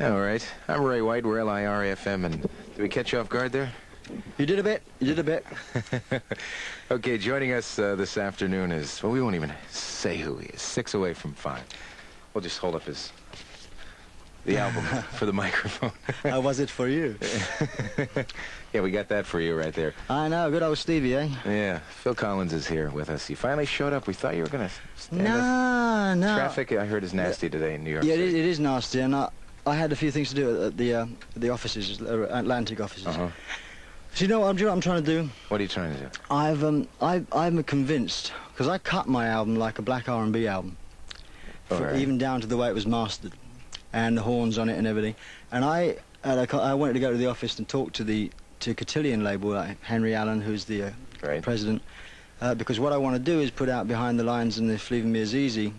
All right. I'm Ray White, WLIR FM, and did we catch you off guard there? You did a bit. You did a bit. Okay, joining us this afternoon is, well, we won't even say who he is. 6 away from 5. We'll just hold up the album for the microphone. How was it for you? Yeah, we got that for you right there. I know, good old Stevie, eh? Yeah, Phil Collins is here with us. He finally showed up. We thought you were going to stand No, no. Traffic, I heard, is nasty today in New York Yeah, City. it is nasty, and I had a few things to do at the offices, Atlantic offices. So you know what I'm trying to do? What are you trying to do? I'm convinced, because I cut my album like a black R&B album, even down to the way it was mastered, and the horns on it and everything. And I wanted to go to the office and talk to Cotillion label, like Henry Allen, who's the president, because what I want to do is put out Behind the Lines and If Leaving Me Is Easy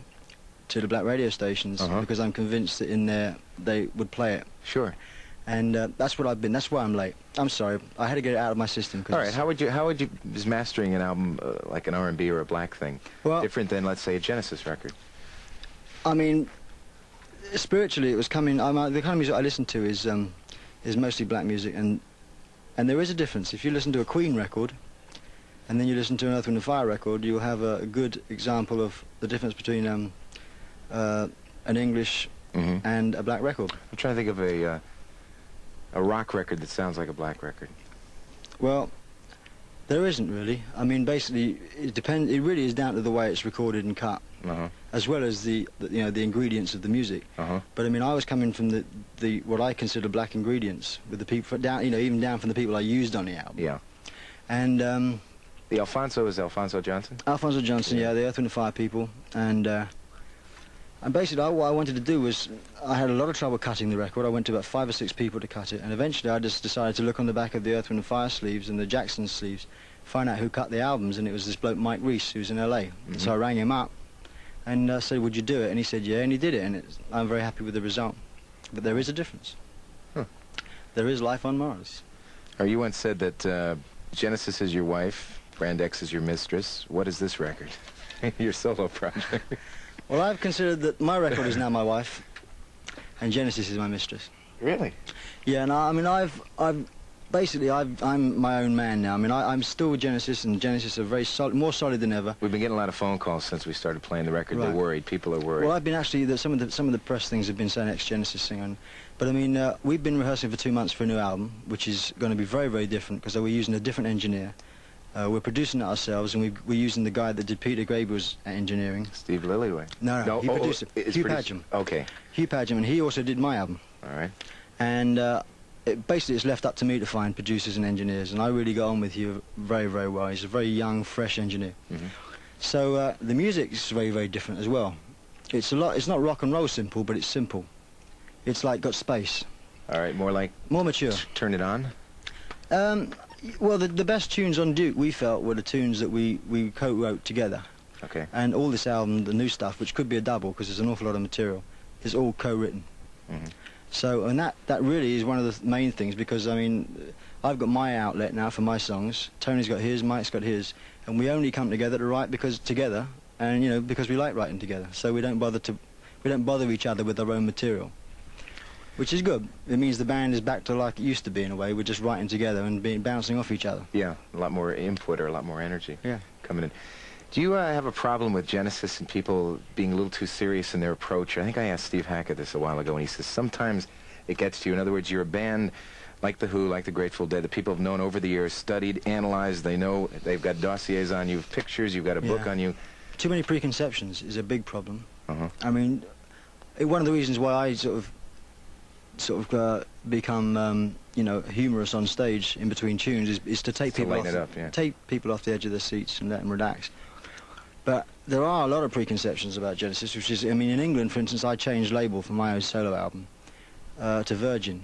to the black radio stations, because I'm convinced that in there they would play it. Sure. And that's what I've been. That's why I'm late. I'm sorry. I had to get it out of my system. All right. How would you is mastering an album like an R&B or a black thing different than, let's say, a Genesis record? I mean, spiritually, it was coming. The kind of music I listen to is mostly black music, and there is a difference. If you listen to a Queen record, and then you listen to an Earth, Wind and Fire record, you'll have a good example of the difference between an English and a black record. I'm trying to think of a rock record that sounds like a black record. Well, there isn't really. I mean, basically, it depends. It really is down to the way it's recorded and cut, as well as the ingredients of the music. But I mean, I was coming from the what I consider black ingredients with the people down, even down from the people I used on the album. Yeah. And the Alfonso is Alfonso Johnson. Alfonso Johnson, yeah, the Earth, Wind and Fire people, and basically, what I wanted to do was, I had a lot of trouble cutting the record. I went to about 5 or 6 people to cut it, and eventually I just decided to look on the back of the Earth, Wind and Fire sleeves and the Jackson sleeves, find out who cut the albums, and it was this bloke Mike Reese, who's in LA. So I rang him up and said, would you do it? And he said, yeah, and he did it, and I'm very happy with the result. But there is a difference. There is life on Mars. You once said that Genesis is your wife, Brand X is your mistress. What is this record? Your solo project. Well, I've considered that my record is now my wife, and Genesis is my mistress. Really? Yeah, and I mean, I'm my own man now. I mean, I'm still with Genesis, and Genesis are very solid, more solid than ever. We've been getting a lot of phone calls since we started playing the record. They're worried. People are worried. Well, I've been actually, some of the press things have been saying ex-Genesis thing, but I mean, we've been rehearsing for 2 months for a new album, which is going to be very, very different, because we're using a different engineer. We're producing it ourselves, and we're using the guy that did Peter Gabriel's engineering. Steve Lillyway. No, he produced it. Hugh Padgham. Okay. Hugh Padgham, and he also did my album. All right. And basically, it's left up to me to find producers and engineers, and I really got on with Hugh very, very well. He's a very young, fresh engineer. So the music is very, very different as well. It's not rock and roll simple, but it's simple. It's like got space. All right, more mature. Turn it on. Well, the best tunes on Duke, we felt, were the tunes that we co-wrote together. Okay. And all this album, the new stuff, which could be a double, because there's an awful lot of material, is all co-written. So, and that really is one of the main things, because, I mean, I've got my outlet now for my songs, Tony's got his, Mike's got his, and we only come together to write together, and, because we like writing together, so we don't bother each other with our own material. Which is good. It means the band is back to like it used to be in a way. We're just writing together and bouncing off each other. Yeah, a lot more input or a lot more energy coming in. Do you have a problem with Genesis and people being a little too serious in their approach? I think I asked Steve Hackett this a while ago, and he says sometimes it gets to you. In other words, you're a band like The Who, like The Grateful Dead, that people have known over the years, studied, analyzed. They know they've got dossiers on you, pictures, you've got a book on you. Too many preconceptions is a big problem. I mean, one of the reasons why I sort of become humorous on stage in between tunes is to take people off the edge of their seats and let them relax. But there are a lot of preconceptions about Genesis, which is, I mean, in England, for instance, I changed label for my own solo album to Virgin,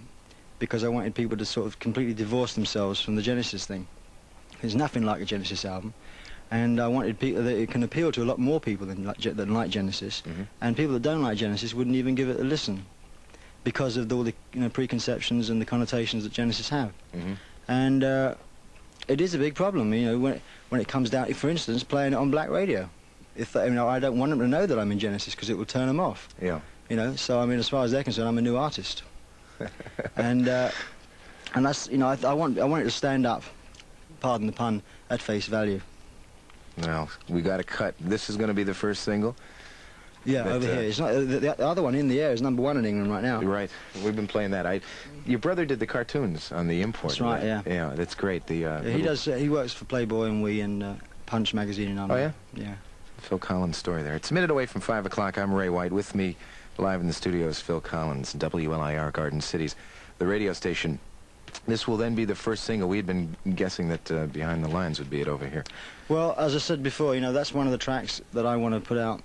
because I wanted people to sort of completely divorce themselves from the Genesis thing. There's nothing like a Genesis album, and I wanted people that it can appeal to a lot more people than like Genesis, and people that don't like Genesis wouldn't even give it a listen, because of all the preconceptions and the connotations that Genesis have. And it is a big problem, when it comes down, for instance, playing it on black radio. I don't want them to know that I'm in Genesis, because it will turn them off. So I mean, as far as they're concerned, I'm a new artist. and that's, you know, I want it to stand up, pardon the pun, at face value. Well, we got to cut. This is going to be the first single. Yeah, but, over here. It's not, the other one, In the Air, is #1 in England right now. Right. We've been playing that. Your brother did the cartoons on the import. That's right, yeah. Yeah, that's great. Yeah, he does. He works for Playboy and We and Punch magazine in London. Oh, yeah? Yeah. Phil Collins' story there. It's a minute away from 5 o'clock. I'm Ray White. With me live in the studio is Phil Collins, WLIR Garden Cities, the radio station. This will then be the first single. We had been guessing that Behind the Lines would be it over here. Well, as I said before, you know, that's one of the tracks that I want to put out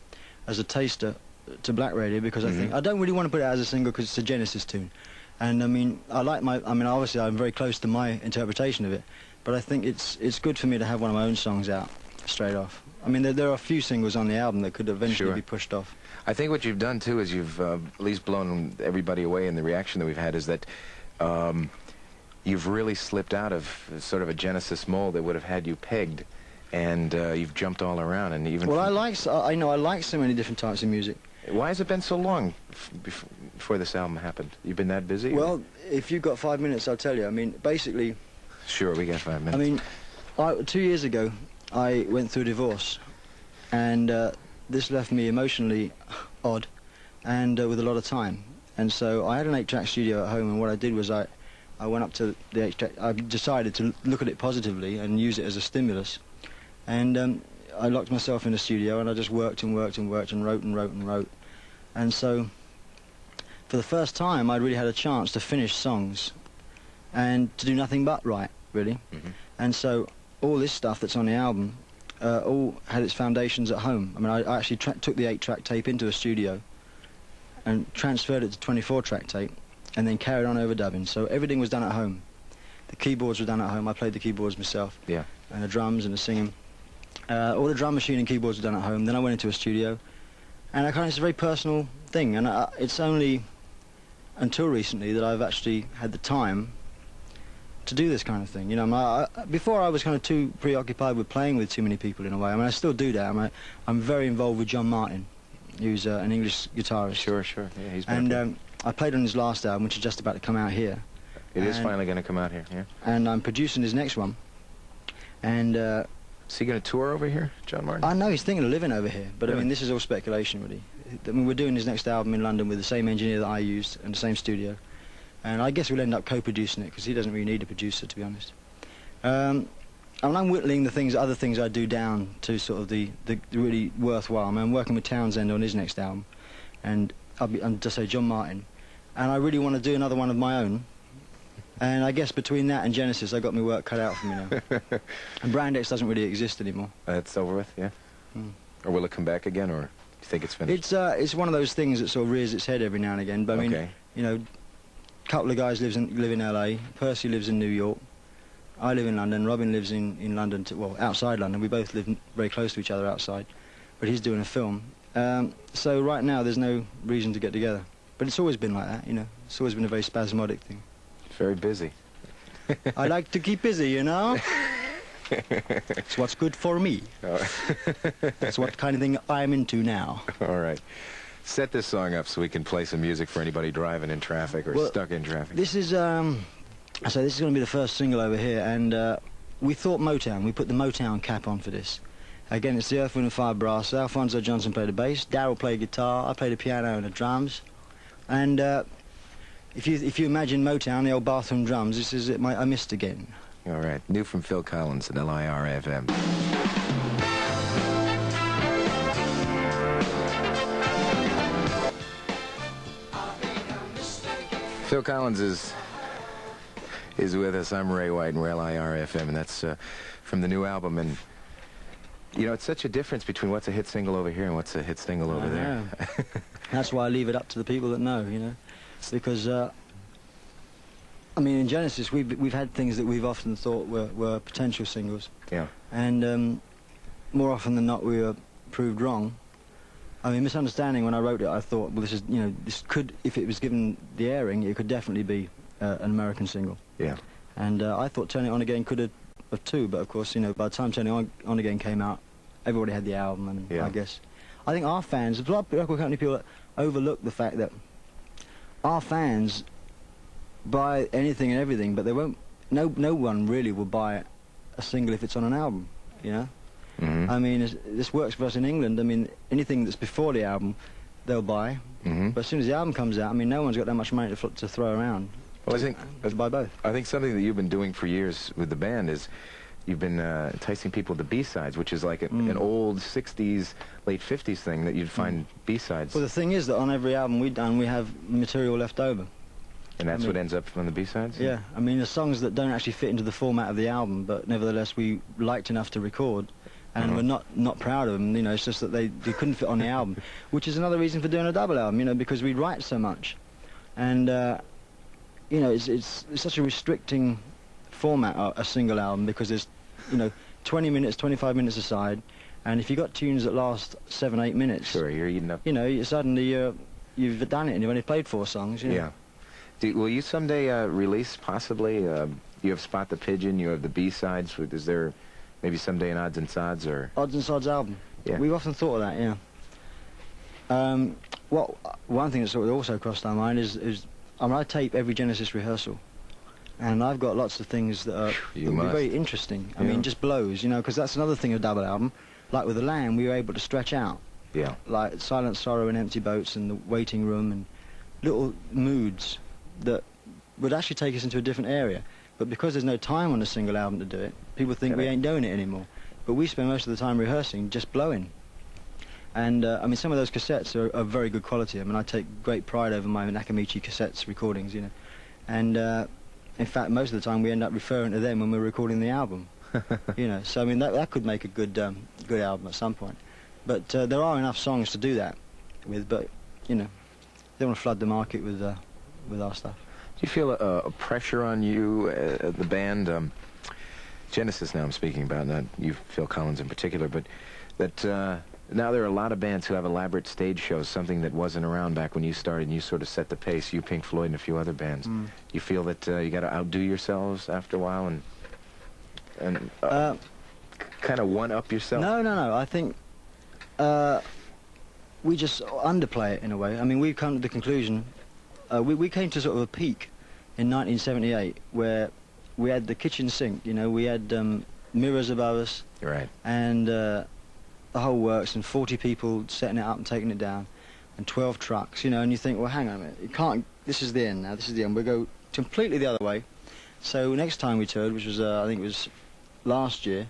as a taster to black radio, because I don't really want to put it out as a single because it's a Genesis tune. And I mean, obviously I'm very close to my interpretation of it, but I think it's good for me to have one of my own songs out straight off. I mean, there are a few singles on the album that could eventually be pushed off. I think what you've done too is you've at least blown everybody away in the reaction that we've had, is that you've really slipped out of sort of a Genesis mold that would have had you pegged, and you've jumped all around. And even I like so many different types of music. Why has it been so long before this album happened? You've been that busy? Well, if you've got 5 minutes, I'll tell you. I mean, basically... Sure, we got 5 minutes. I mean, 2 years ago, I went through a divorce, and this left me emotionally odd and with a lot of time. And so I had an 8-track studio at home, and what I did was I went up to the 8-track... I decided to look at it positively and use it as a stimulus. And I locked myself in the studio, and I just worked and worked and worked and wrote and wrote and wrote. And so, for the first time, I really had a chance to finish songs and to do nothing but write, really. And so, all this stuff that's on the album all had its foundations at home. I mean, I actually took the 8-track tape into a studio and transferred it to 24-track tape, and then carried on overdubbing. So everything was done at home. The keyboards were done at home. I played the keyboards myself. Yeah. And the drums and the singing. All the drum machine and keyboards were done at home. Then I went into a studio, and it's a very personal thing. And it's only until recently that I've actually had the time to do this kind of thing. You know, before I was kind of too preoccupied with playing with too many people in a way. I mean, I still do that. I'm very involved with John Martin, who's an English guitarist. Sure. Yeah, he's been. And I played on his last album, which is just about to come out here. It is finally going to come out here. Yeah. And I'm producing his next one. And. Is he going to tour over here, John Martin? I know he's thinking of living over here, but really? I mean, this is all speculation, really. I mean, we're doing his next album in London with the same engineer that I used and the same studio, and I guess we'll end up co-producing it because he doesn't really need a producer, to be honest. And I'm whittling the other things I do down to sort of the really worthwhile. I mean, I'm working with Townsend on his next album, and I'm just say John Martin, and I really want to do another one of my own. And I guess between that and Genesis, I got my work cut out for me now. And Brand X doesn't really exist anymore. It's over with, yeah? Or will it come back again, or do you think it's finished? It's one of those things that sort of rears its head every now and again. But I mean, you know, a couple of guys live in LA. Percy lives in New York. I live in London. Robin lives in London, well, outside London. We both live very close to each other outside. But he's doing a film. So right now, there's no reason to get together. But it's always been like that, you know. It's always been a very spasmodic thing. Very busy. I like to keep busy, you know. It's what's good for me. That's what kind of thing I'm into now. All right. Set this song up so we can play some music for anybody driving in traffic or stuck in traffic. This is, this is going to be the first single over here, and we thought Motown. We put the Motown cap on for this. Again, it's the Earth, Wind & Fire brass. Alfonso Johnson played the bass. Darryl played guitar. I played the piano and the drums. And if you imagine Motown, the old bathroom drums, this is it. I Missed Again. All right. New from Phil Collins at WLIR FM. Phil Collins is with us. I'm Ray White and WLIR FM, and that's from the new album. And you know, it's such a difference between what's a hit single over here and what's a hit single over there. That's why I leave it up to the people that know, you know, because I mean, in Genesis, we've had things that we've often thought were potential singles. Yeah. And more often than not, we were proved wrong. I mean, Misunderstanding, when I wrote it, I thought, well, this is, you know, this could, if it was given the airing, it could definitely be an American single. Yeah. And I thought Turn It On Again could have too, but of course, you know, by the time Turn It On Again came out, everybody had the album, and I guess, I think our fans, there's a lot of record company people that overlook the fact that our fans buy anything and everything, but they won't. No one really will buy a single if it's on an album, you know. I mean, this works for us in England. I mean, anything that's before the album, they'll buy. But as soon as the album comes out, I mean, no one's got that much money to throw around. Well, I think to buy both. I think something that you've been doing for years with the band is you've been enticing people to B-sides, which is like an old 60s, late 50s thing that you'd find B-sides. Well, the thing is that on every album we've done, we have material left over. And that's what ends up on the B-sides? Yeah, I mean, the songs that don't actually fit into the format of the album, but nevertheless we liked enough to record, and we're not proud of them, you know, it's just that they couldn't fit on the album, which is another reason for doing a double album, you know, because we write so much. And, you know, it's such a restricting format, a single album, because there's, you know, 20 minutes, 25 minutes aside, and if you've got tunes that last 7-8 minutes... Sure, you're eating up... You know, suddenly you've done it and you've only played 4 songs, you know? Yeah. Will you someday release, possibly, you have Spot the Pigeon, you have the B-sides, is there maybe someday an Odds and Sods, or... Odds and Sods album? Yeah. We've often thought of that, yeah. Well, one thing that sort of also crossed our mind is I tape every Genesis rehearsal, and I've got lots of things that are very interesting. I mean, just blows, you know, because that's another thing of a double album. Like with The Lamb, we were able to stretch out. Yeah. Like Silent Sorrow and Empty Boats and The Waiting Room and little moods that would actually take us into a different area. But because there's no time on a single album to do it, people think we ain't doing it anymore. But we spend most of the time rehearsing, just blowing. And, I mean, some of those cassettes are very good quality. I mean, I take great pride over my Nakamichi cassettes recordings, you know. And, in fact, most of the time we end up referring to them when we're recording the album. You know, so, I mean, that could make a good album at some point. But there are enough songs to do that with, but, you know, they don't want to flood the market with our stuff. Do you feel a pressure on you, the band, Genesis now I'm speaking about, not you, Phil Collins in particular, but that now there are a lot of bands who have elaborate stage shows, something that wasn't around back when you started, and you sort of set the pace, you, Pink Floyd, and a few other bands. You feel that you got to outdo yourselves after a while and kind of one-up yourself? No. I think we just underplay it in a way. I mean, we've come to the conclusion, we came to sort of a peak in 1978 where we had the kitchen sink, you know, we had mirrors above us. Right. And the whole works, and 40 people setting it up and taking it down, and 12 trucks, you know, and you think, well, hang on a minute, you can't, this is the end now, this is the end, we'll go completely the other way. So next time we toured, which was, I think it was last year,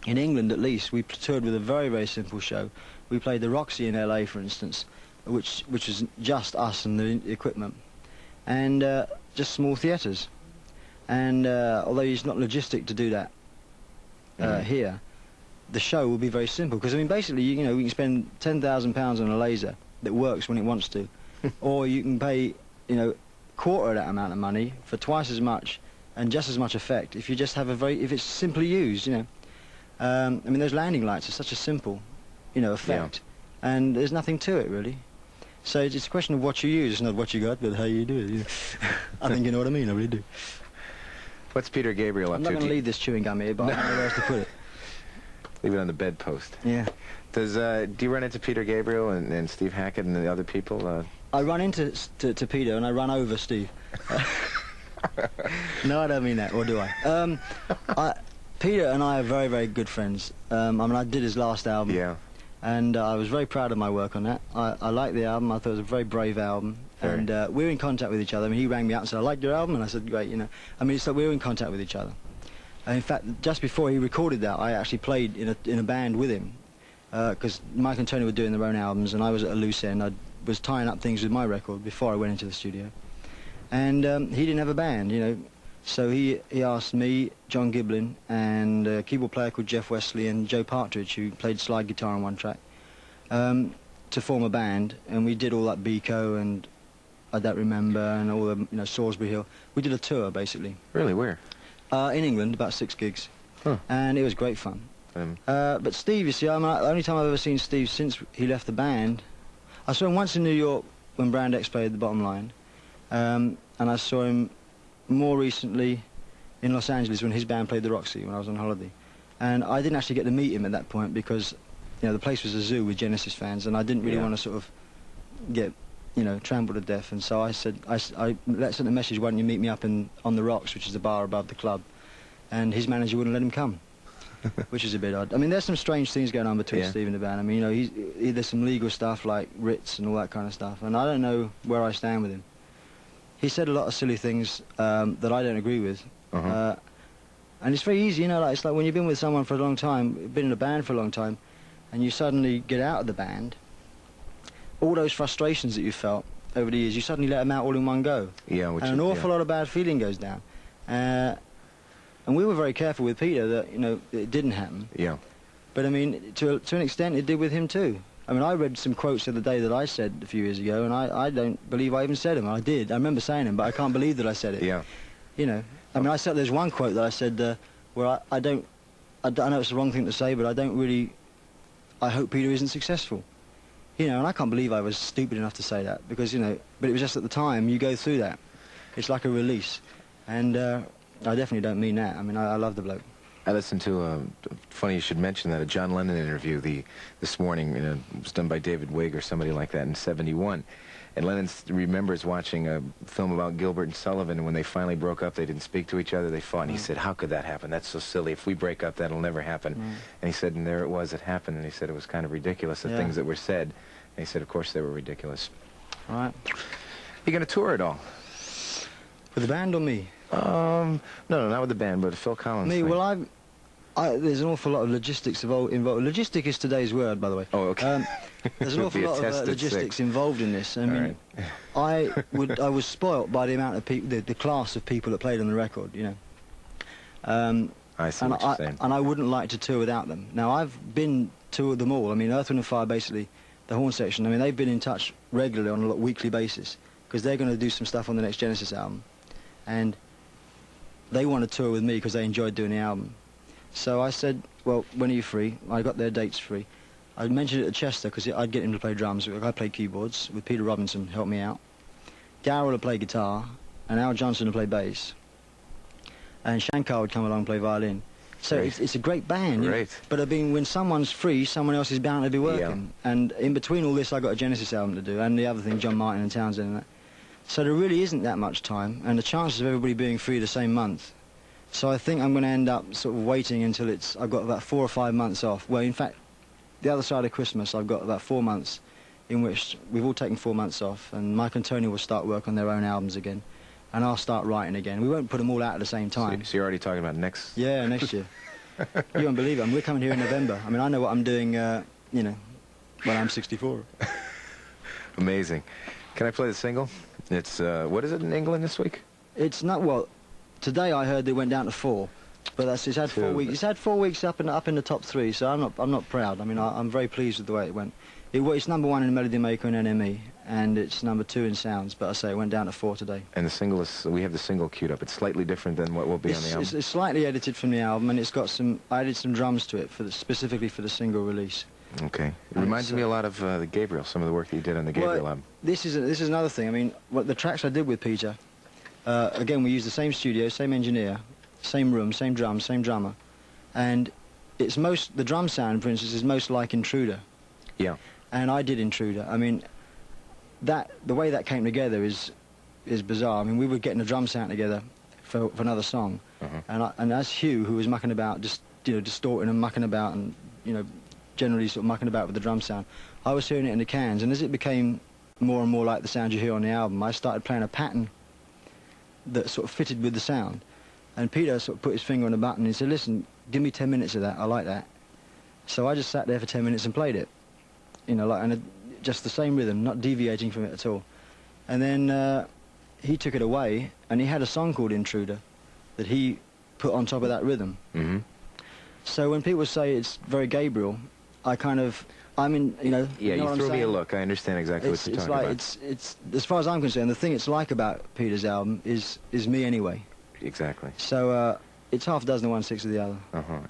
in England at least, we toured with a very, very simple show. We played the Roxy in LA, for instance, which was just us and the equipment, and just small theatres. And although it's not logistic to do that here, the show will be very simple, because I mean basically you know we can spend £10,000 on a laser that works when it wants to, or you can pay, you know, quarter of that amount of money for twice as much and just as much effect if you just have if it's simply used, you know. I mean those landing lights are such a simple, you know, effect, and there's nothing to it really. So it's a question of what you use, it's not what you got, but how you do it. You know? I think you know what I mean, I really do. What's Peter Gabriel up to? I'm not going to leave this chewing gum here, but I don't know where else to put it. Leave it on the bedpost. Yeah. Do you run into Peter Gabriel and Steve Hackett and the other people? I run into Peter and I run over Steve. No, I don't mean that, or do I? Peter and I are very, very good friends. I mean, I did his last album. Yeah. And I was very proud of my work on that. I liked the album. I thought it was a very brave album. And we were in contact with each other. I mean, he rang me up and said, I liked your album. And I said, great, you know. I mean, so we were in contact with each other. And in fact, just before he recorded that, I actually played in a band with him. Because Mike and Tony were doing their own albums, and I was at a loose end. I was tying up things with my record before I went into the studio. And he didn't have a band, you know. So he asked me, John Giblin, and a keyboard player called Jeff Wesley, and Joe Partridge, who played slide guitar on one track, to form a band. And we did all that Biko and I Don't Remember and all the, you know, Salisbury Hill. We did a tour, basically. Really? Where? In England, about 6 gigs. Huh. And it was great fun. But Steve, you see, I mean, the only time I've ever seen Steve since he left the band, I saw him once in New York when Brand X played The Bottom Line. And I saw him more recently in Los Angeles when his band played the Roxy when I was on holiday. And I didn't actually get to meet him at that point because, you know, the place was a zoo with Genesis fans, and I didn't really want to sort of get you know, trampled to death. And so I said, I sent a message, why don't you meet me up on the Rocks, which is the bar above the club. And his manager wouldn't let him come, which is a bit odd. I mean, there's some strange things going on between Steve and the band. I mean, you know, there's some legal stuff like writs and all that kind of stuff, and I don't know where I stand with him. He said a lot of silly things that I don't agree with. And it's very easy, you know, like, it's like when you've been with someone for a long time, been in a band for a long time, and you suddenly get out of the band, all those frustrations that you felt over the years, you suddenly let them out all in one go. Yeah, and an awful lot of bad feeling goes down. And we were very careful with Peter that, you know, it didn't happen. Yeah. But, I mean, to an extent, it did with him, too. I mean, I read some quotes the other day that I said a few years ago, and I don't believe I even said them. I did. I remember saying them, but I can't believe that I said it. Yeah. You know, I mean, there's one quote that I said where I know it's the wrong thing to say, but I hope Peter isn't successful. You know, and I can't believe I was stupid enough to say that, because, you know, but it was just at the time, you go through that. It's like a release. And I definitely don't mean that. I mean, I love the bloke. I listened to funny you should mention that, a John Lennon interview this morning. You know, it was done by David Wigg or somebody like that in '71. And Lennon remembers watching a film about Gilbert and Sullivan, and when they finally broke up, they didn't speak to each other, they fought, and he said, how could that happen? That's so silly. If we break up, that'll never happen. And he said, and there it was, it happened, and he said it was kind of ridiculous, the things that were said. And he said, of course they were ridiculous. All right. You going to tour at all? With the band or me? No, not with the band, but Phil Collins. Me, thing. well, there's an awful lot of logistics involved. Logistic is today's word, by the way. Oh, okay. There's an awful lot of logistics involved in this. I mean, I was spoilt by the amount of people, the class of people that played on the record, you know. I see what you're saying. And I wouldn't like to tour without them. Now, I've been to them all. I mean, Earth, Wind & Fire, basically, the horn section. I mean, they've been in touch regularly on a weekly basis, because they're going to do some stuff on the next Genesis album. And they want to tour with me because they enjoyed doing the album. So I said, well, when are you free? I got their dates free. I mentioned it to Chester because I'd get him to play drums. I played keyboards with Peter Robinson, helped me out. Darryl would play guitar, and Al Johnson would play bass. And Shankar would come along and play violin. So it's a great band. Great. But I mean, when someone's free, someone else is bound to be working. Yeah. And in between all this, I got a Genesis album to do, and the other thing, John Martin and Townsend and that. So there really isn't that much time, and the chances of everybody being free the same month. So I think I'm going to end up sort of waiting until I've got about 4 or 5 months off. Well, in fact, the other side of Christmas, I've got about 4 months in which we've all taken 4 months off, and Mike and Tony will start work on their own albums again, and I'll start writing again. We won't put them all out at the same time. So you're already talking about next... Yeah, next year. You won't believe it. We're coming here in November. I mean, I know what I'm doing, you know, when I'm 64. Amazing. Can I play the single? It's, what is it in England this week? It's not, well, today I heard they went down to 4, but it's had 4 weeks. It's had 4 weeks up in the top 3, so I'm not proud. I mean, I'm very pleased with the way it went. It's number 1 in Melody Maker and NME, and it's number 2 in Sounds, but I say it went down to 4 today. And the single is, we have the single queued up. It's slightly different than what will be on the album. It's slightly edited from the album, and it's got I added some drums to it specifically for the single release. Okay. It reminds me a lot of the Gabriel, some of the work that you did on the Gabriel album. This is another thing. I mean, the tracks I did with Peter, again, we used the same studio, same engineer, same room, same drums, same drummer, and the drum sound, for instance, is most like Intruder. Yeah. And I did Intruder. I mean, the way that came together is bizarre. I mean, we were getting a drum sound together for another song, and as Hugh, who was mucking about, just distorting and mucking about, and generally sort of mucking about with the drum sound, I was hearing it in the cans, and as it became more and more like the sound you hear on the album, I started playing a pattern that sort of fitted with the sound. And Peter sort of put his finger on the button and he said, listen, give me 10 minutes of that, I like that. So I just sat there for 10 minutes and played it, just the same rhythm, not deviating from it at all. And then he took it away, and he had a song called Intruder that he put on top of that rhythm. So when people say it's very Gabriel, I mean, Yeah, you threw me a look. I understand exactly what you're talking about. It's as far as I'm concerned, the thing it's like about Peter's album is me anyway. Exactly. So it's half a dozen to 1/6 of the other.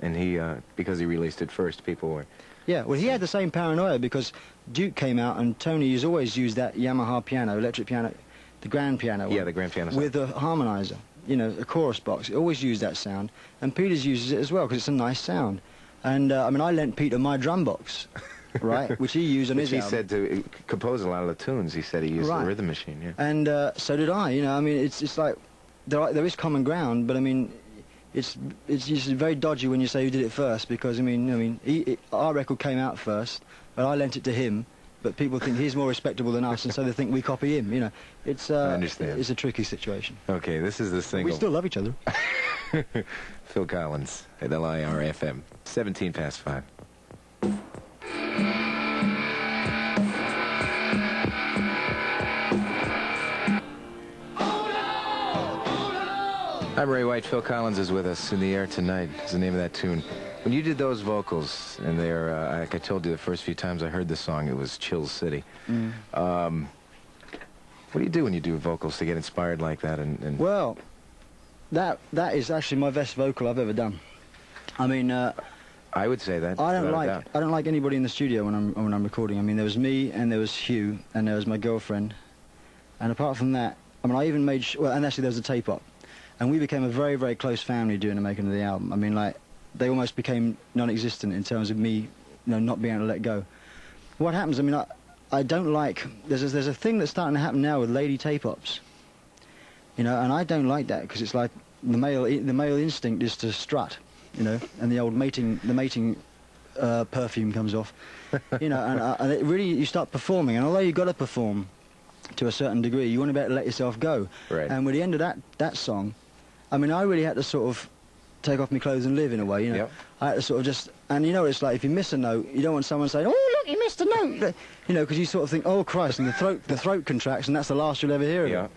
And he, because he released it first, people were... Yeah, well, he had the same paranoia because Duke came out, and Tony has always used that Yamaha piano, electric piano, the grand piano. Yeah, the grand piano. With a harmonizer, a chorus box. He always used that sound, and Peter's uses it as well because it's a nice sound. And I mean, I lent Peter my drum box, right, which he used on his album. He said to compose a lot of the tunes. He said he used the rhythm machine, yeah. And so did I, you know. I mean, it's like there is common ground, but I mean, it's just very dodgy when you say who did it first, because I mean, our record came out first, but I lent it to him. But people think he's more respectable than us, and so they think we copy him. You know, it's I understand. It's a tricky situation. Okay, this is the single. We still love each other. Phil Collins at WLIR FM, 5:17. I'm Ray White. Phil Collins is with us. In the Air Tonight is the name of that tune. When you did those vocals, and they're, like I told you the first few times I heard the song, it was Chill City. What do you do when you do vocals to get inspired like that? And Well, that is actually my best vocal I've ever done. I mean, I would say that. I don't like anybody in the studio when I'm recording. I mean, there was me, and there was Hugh, and there was my girlfriend, and apart from that, I mean, I even made and actually there was a tape op, and we became a very, very close family during the making of the album. I mean, like, they almost became non-existent in terms of me, you know, not being able to let go. What happens? I mean, I don't like. There's a thing that's starting to happen now with lady tape ops. You know, and I don't like that, because it's like the male instinct is to strut, you know, and the mating perfume comes off, you know, and it really, you start performing, and although you've got to perform to a certain degree, you want to be able to let yourself go. Right. And with the end of that song, I mean, I really had to sort of take off my clothes and live, in a way, you know. Yep. I had to sort of just, and you know, it's like if you miss a note, you don't want someone saying, "Oh, look, you missed a note," you know, because you sort of think, "Oh Christ," and the throat contracts, and that's the last you'll ever hear of it.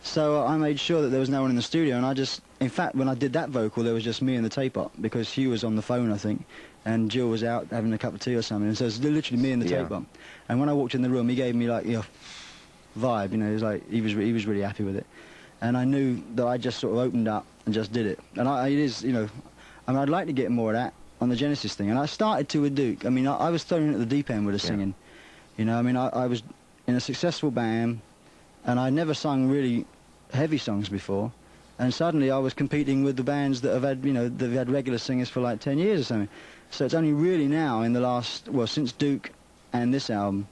So I made sure that there was no one in the studio, and I just, in fact, when I did that vocal, there was just me and the tape op, because Hugh was on the phone, I think, and Jill was out having a cup of tea or something, and so it's literally me and the tape op. And when I walked in the room, he gave me, like, you know, vibe, you know, he was like, he was really happy with it, and I knew that I just sort of opened up and just did it. And it is, you know, I mean, I'd like to get more of that on the Genesis thing, and I started to with Duke. I mean, I was thrown in at the deep end with the singing, you know. I mean, I was in a successful band, and I never sung really heavy songs before, and suddenly I was competing with the bands that have had, you know, that have had regular singers for like 10 years or something. So it's only really now in the last, well, since Duke and this album,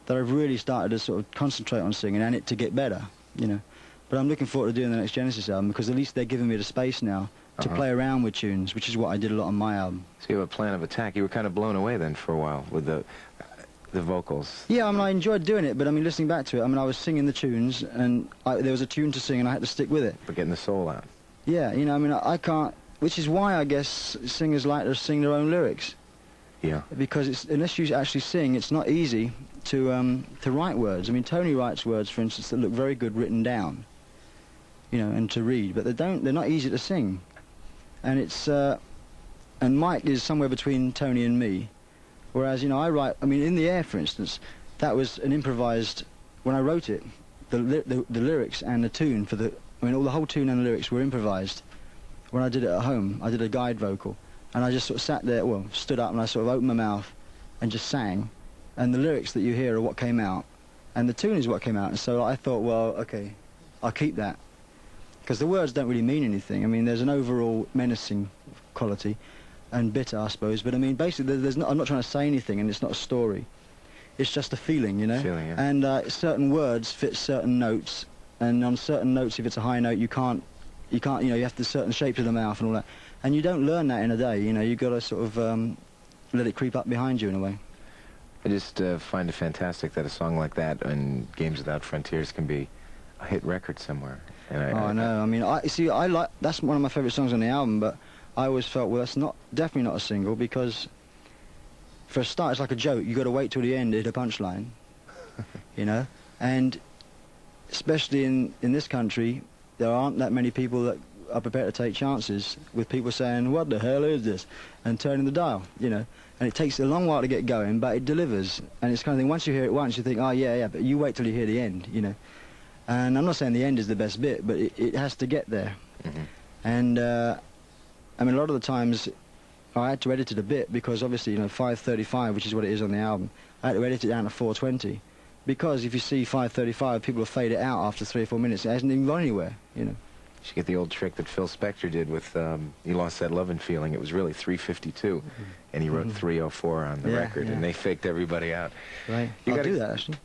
that I've really started to sort of concentrate on singing, and it to get better, you know. But I'm looking forward to doing the next Genesis album, because at least they're giving me the space now to play around with tunes, which is what I did a lot on my album. So you have a plan of attack. You were kind of blown away then for a while with the vocals. Yeah, I mean, I enjoyed doing it, but I mean, listening back to it, I mean, I was singing the tunes, and there was a tune to sing, and I had to stick with it. But getting the soul out. Yeah, you know, I mean, I can't, which is why I guess singers like to sing their own lyrics. Yeah. Because unless you actually sing, it's not easy to write words. I mean, Tony writes words, for instance, that look very good written down, you know, and to read, but they're not easy to sing. And it's, and Mike is somewhere between Tony and me, whereas, you know, I write, I mean, In the Air, for instance, that was an improvised, when I wrote it, the lyrics and the tune for the, I mean, the whole tune and the lyrics were improvised. When I did it at home, I did a guide vocal, and I just sort of sat there, well, stood up, and I sort of opened my mouth and just sang, and the lyrics that you hear are what came out, and the tune is what came out, and so I thought, well, okay, I'll keep that. Because the words don't really mean anything. I mean, there's an overall menacing quality and bitter, I suppose. But I mean, basically, I'm not trying to say anything, and it's not a story. It's just a feeling, you know. Feeling, yeah. And certain words fit certain notes, and on certain notes, if it's a high note, you can't, you know, you have the certain shape of the mouth and all that. And you don't learn that in a day. You know, you've got to sort of let it creep up behind you in a way. I just find it fantastic that a song like that and Games Without Frontiers can be a hit record somewhere. And I know. I mean, I like, that's one of my favourite songs on the album, but I always felt, well, that's definitely not a single, because for a start, it's like a joke. You've got to wait till the end to hit a punchline, you know. And especially in this country, there aren't that many people that are prepared to take chances with people saying, "What the hell is this?" and turning the dial, you know. And it takes a long while to get going, but it delivers. And it's kind of thing, once you hear it once, you think, oh, yeah, but you wait till you hear the end, you know. And I'm not saying the end is the best bit, but it has to get there. And, I mean, a lot of the times, I had to edit it a bit, because obviously, you know, 5:35, which is what it is on the album, I had to edit it down to 4:20. Because if you see 5:35, people will fade it out after 3 or 4 minutes. It hasn't even gone anywhere, you know. should get the old trick that Phil Spector did with He Lost That Lovin' Feeling. It was really 352, and he wrote 304 on the record, and they faked everybody out. Right. I'll do that, actually.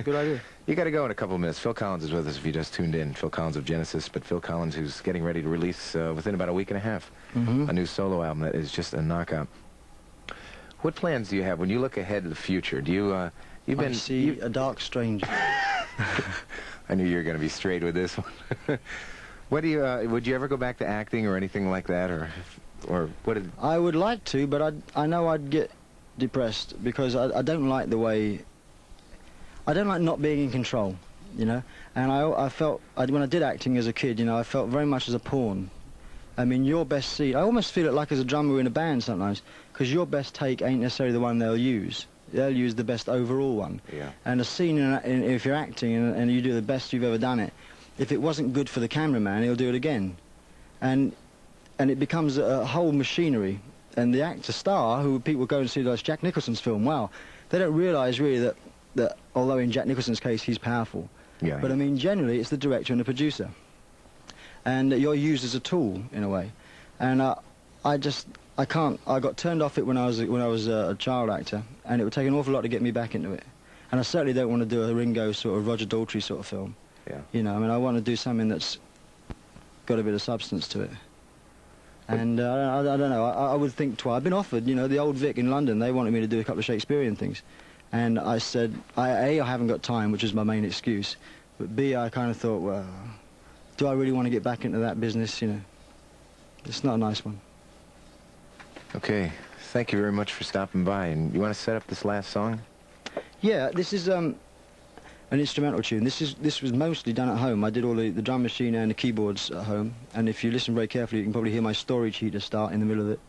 Good idea. You got to go in a couple of minutes. Phil Collins is with us if you just tuned in. Phil Collins of Genesis, but Phil Collins who's getting ready to release within about a week and a half a new solo album that is just a knockout. What plans do you have when you look ahead to the future? Do you I see a dark stranger. I knew you were going to be straight with this one. What do you would you ever go back to acting or anything like that, or what? I would like to, but I know I'd get depressed because I don't like the way. I don't like not being in control, you know. And I felt when I did acting as a kid, you know, I felt very much as a pawn. I mean, your best scene. I almost feel it like as a drummer in a band sometimes, because your best take ain't necessarily the one they'll use. They'll use the best overall one. Yeah. And a scene, if you're acting and you do the best you've ever done it, if it wasn't good for the cameraman, he'll do it again. And it becomes a whole machinery. And the actor star, who people go and see like Jack Nicholson's film, wow, they don't realise really that although in Jack Nicholson's case he's powerful, but I mean generally it's the director and the producer. And you're used as a tool in a way. And I got turned off it when I was a child actor, and it would take an awful lot to get me back into it. And I certainly don't want to do a Ringo sort of Roger Daltrey sort of film. Yeah. You know, I mean, I want to do something that's got a bit of substance to it. And I don't know, I would think twice. I've been offered, you know, the Old Vic in London, they wanted me to do a couple of Shakespearean things. And I said, A, I haven't got time, which is my main excuse. But B, I kind of thought, well, do I really want to get back into that business, you know? It's not a nice one. Okay, thank you very much for stopping by. And you want to set up this last song? Yeah, this is an instrumental tune. This was mostly done at home. I did all the drum machine and the keyboards at home. And if you listen very carefully, you can probably hear my storage heater start in the middle of it.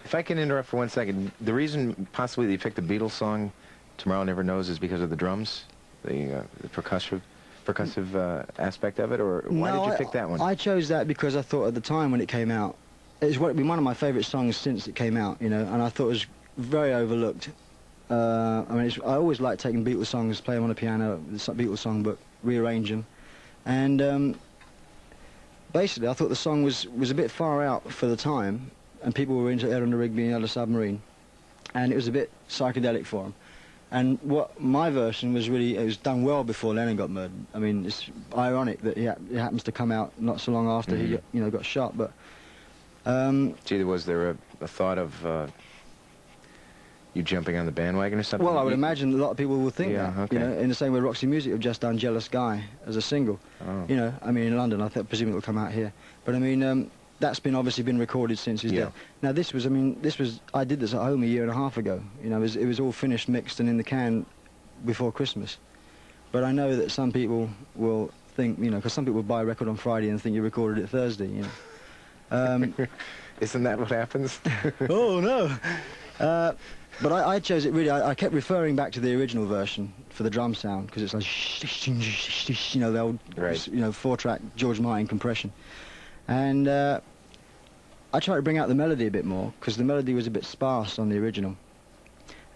If I can interrupt for 1 second, the reason possibly that you picked the Beatles song, Tomorrow Never Knows, is because of the drums, the percussive aspect of it, or why did you pick that one? I chose that because I thought at the time when it came out, it's been one of my favourite songs since it came out, you know, and I thought it was very overlooked. I mean, I always like taking Beatles songs, play them on a piano, the Beatles songbook, rearrange them, and basically I thought the song was a bit far out for the time, and people were into Eleanor Rigby and Yellow Submarine, and it was a bit psychedelic for them. And what my version was really, it was done well before Lennon got murdered. I mean, it's ironic that it happens to come out not so long after he got shot, but... Gee, was there a thought of you jumping on the bandwagon or something? Well, I would imagine a lot of people would think that, okay. You know, in the same way Roxy Music have just done Jealous Guy as a single. Oh. You know, I mean, in London, I presume it will come out here. But I mean, that's obviously been recorded since his death. Now I did this at home a year and a half ago. You know, it was all finished, mixed and in the can before Christmas. But I know that some people will think, you know, because some people buy a record on Friday and think you recorded it Thursday, you know. Isn't that what happens? Oh, no. But I chose it really, I kept referring back to the original version for the drum sound, because it's like, you know, the old, you know, 4-track George Martin compression. And I tried to bring out the melody a bit more, because the melody was a bit sparse on the original.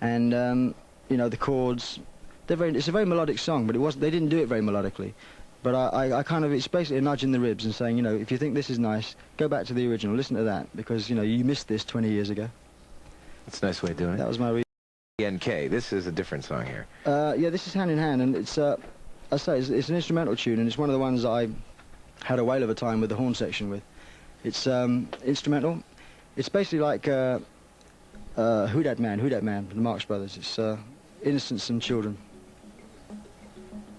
And, you know, the chords, it's a very melodic song, but they didn't do it very melodically. But I kind of, it's basically a nudge in the ribs and saying, you know, if you think this is nice, go back to the original, listen to that, because, you know, you missed this 20 years ago. That's a nice way of doing it. That was my reason. NK, this is a different song here. Yeah, this is Hand in Hand, and it's, I say, it's an instrumental tune, and it's one of the ones that I had a whale of a time with the horn section with. It's instrumental. It's basically like Who Dat Man, the Marx Brothers. It's Innocence and Children.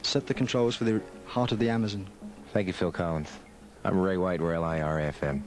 Set the controls for the heart of the Amazon. Thank you, Phil Collins. I'm Ray White, WLIR FM.